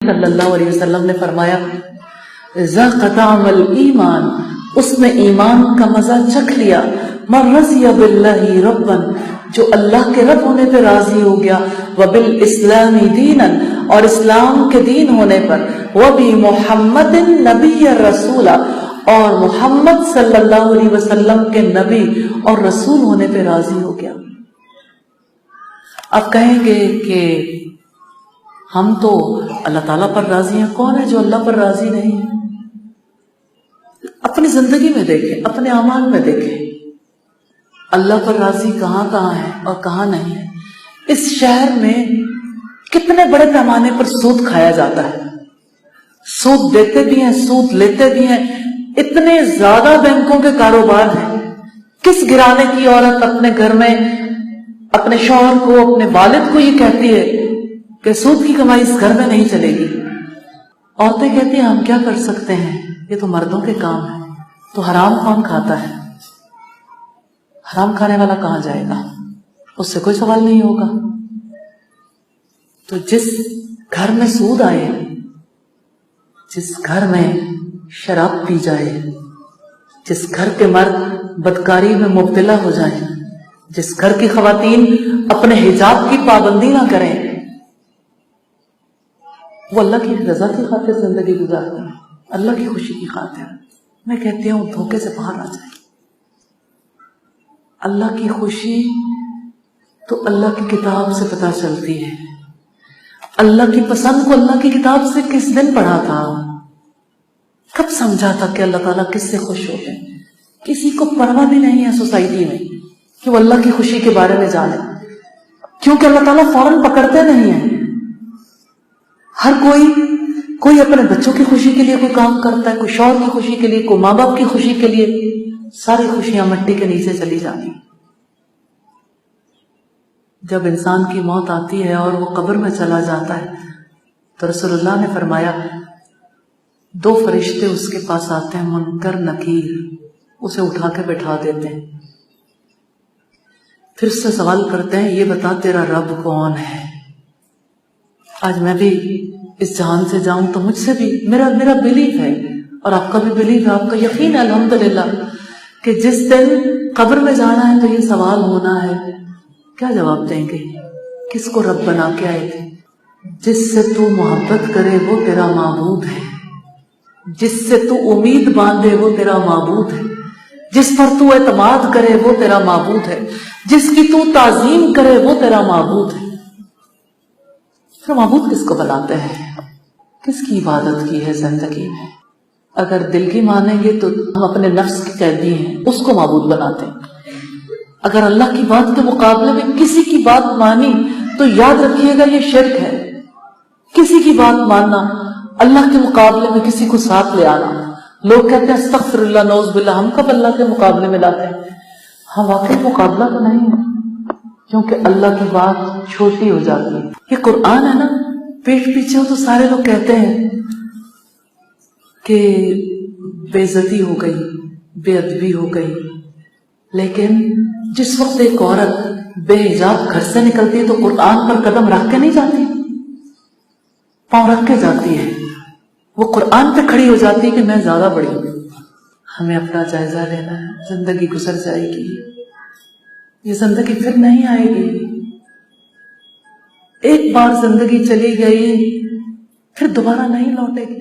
صلی اللہ علیہ وسلم نے فرمایا ذاق طعم الایمان، اس نے ایمان کا مزہ چکھ لیا، من رضی باللہ ربا، جو اللہ کے رب ہونے پہ راضی ہو گیا، وبالاسلام دینا، اور اسلام کے دین ہونے پر، وبمحمد نبی رسولا، اور محمد صلی اللہ علیہ وسلم کے نبی اور رسول ہونے پہ راضی ہو گیا۔ اب کہیں گے کہ ہم تو اللہ تعالیٰ پر راضی ہیں، کون ہے جو اللہ پر راضی نہیں؟ اپنی زندگی میں دیکھیں، اپنے اعمال میں دیکھیں، اللہ پر راضی کہاں کہاں ہے اور کہاں نہیں ہے۔ اس شہر میں کتنے بڑے پیمانے پر سود کھایا جاتا ہے، سود دیتے بھی ہیں، سود لیتے بھی ہیں، اتنے زیادہ بینکوں کے کاروبار ہیں۔ کس گرانے کی عورت اپنے گھر میں اپنے شوہر کو، اپنے والد کو یہ کہتی ہے کہ سود کی کمائی اس گھر میں نہیں چلے گی؟ عورتیں کہتی ہیں ہم کیا کر سکتے ہیں، یہ تو مردوں کے کام ہے۔ تو حرام کون کھاتا ہے؟ حرام کھانے والا کہاں جائے گا؟ اس سے کوئی سوال نہیں ہوگا۔ تو جس گھر میں سود آئے، جس گھر میں شراب پی جائے، جس گھر کے مرد بدکاری میں مبتلا ہو جائیں، جس گھر کی خواتین اپنے حجاب کی پابندی نہ کریں، وہ اللہ کی رضا کی خاطر زندگی گزارتے ہیں، اللہ کی خوشی کی خاطر۔ میں کہتی ہوں دھوکے سے باہر آ جائیں۔ اللہ کی خوشی تو اللہ کی کتاب سے پتہ چلتی ہے۔ اللہ کی پسند کو اللہ کی کتاب سے کس دن پڑھا تھا؟ کب سمجھا تھا کہ اللہ تعالیٰ کس سے خوش ہوتے ہیں؟ کسی کو پرواہ بھی نہیں ہے سوسائٹی میں کہ وہ اللہ کی خوشی کے بارے میں جانے، کیونکہ اللہ تعالیٰ فوراً پکڑتے نہیں ہیں۔ ہر کوئی اپنے بچوں کی خوشی کے لیے کوئی کام کرتا ہے، کوئی شوہر کی خوشی کے لیے، کوئی ماں باپ کی خوشی کے لیے، ساری خوشیاں مٹی کے نیچے چلی جاتی۔ جب انسان کی موت آتی ہے اور وہ قبر میں چلا جاتا ہے تو رسول اللہ نے فرمایا 2 فرشتے اس کے پاس آتے ہیں، منکر نکیر، اسے اٹھا کے بٹھا دیتے ہیں، پھر اس سے سوال کرتے ہیں یہ بتا تیرا رب کون ہے؟ آج میں بھی اس جہان سے جاؤں تو مجھ سے بھی میرا بلیف ہے، اور آپ کا بھی بلیف ہے، آپ کا یقین ہے الحمدللہ، کہ جس دن قبر میں جانا ہے تو یہ سوال ہونا ہے، کیا جواب دیں گے؟ کس کو رب بنا کے آئے تھے؟ جس سے تو محبت کرے وہ تیرا معبود ہے، جس سے تو امید باندھے وہ تیرا معبود ہے، جس پر تو اعتماد کرے وہ تیرا معبود ہے، جس کی تو تعظیم کرے وہ تیرا معبود ہے۔ پھر معبود کس کو بناتے ہیں؟ کس کی عبادت کی ہے زندگی میں؟ اگر دل کی مانیں گے تو ہم اپنے نفس کے قیدی ہیں، اس کو معبود بناتے ہیں۔ اگر اللہ کی بات کے مقابلے میں کسی کی بات مانی تو یاد رکھیے گا یہ شرک ہے۔ کسی کی بات ماننا، اللہ کے مقابلے میں کسی کو ساتھ لے آنا۔ لوگ کہتے ہیں استغفر اللہ نعوذ باللہ، ہم کب اللہ کے مقابلے میں لاتے ہیں؟ ہم واقعی مقابلہ تو نہیں ہے، کیونکہ اللہ کی بات چھوٹی ہو جاتی ہے۔ یہ قرآن ہے نا، پیٹ پیچھے ہو تو سارے لوگ کہتے ہیں کہ بے عزتی ہو گئی، بے ادبی ہو گئی، لیکن جس وقت ایک عورت بے حجاب گھر سے نکلتی ہے تو قرآن پر قدم رکھ کے نہیں جاتی، پاؤں رکھ کے جاتی ہے، وہ قرآن پہ کھڑی ہو جاتی ہے کہ میں زیادہ بڑی ہوں۔ ہمیں اپنا جائزہ لینا ہے، زندگی گزر جائے گی، یہ زندگی پھر نہیں آئے گی۔ ایک بار زندگی چلی گئی پھر دوبارہ نہیں لوٹے گی۔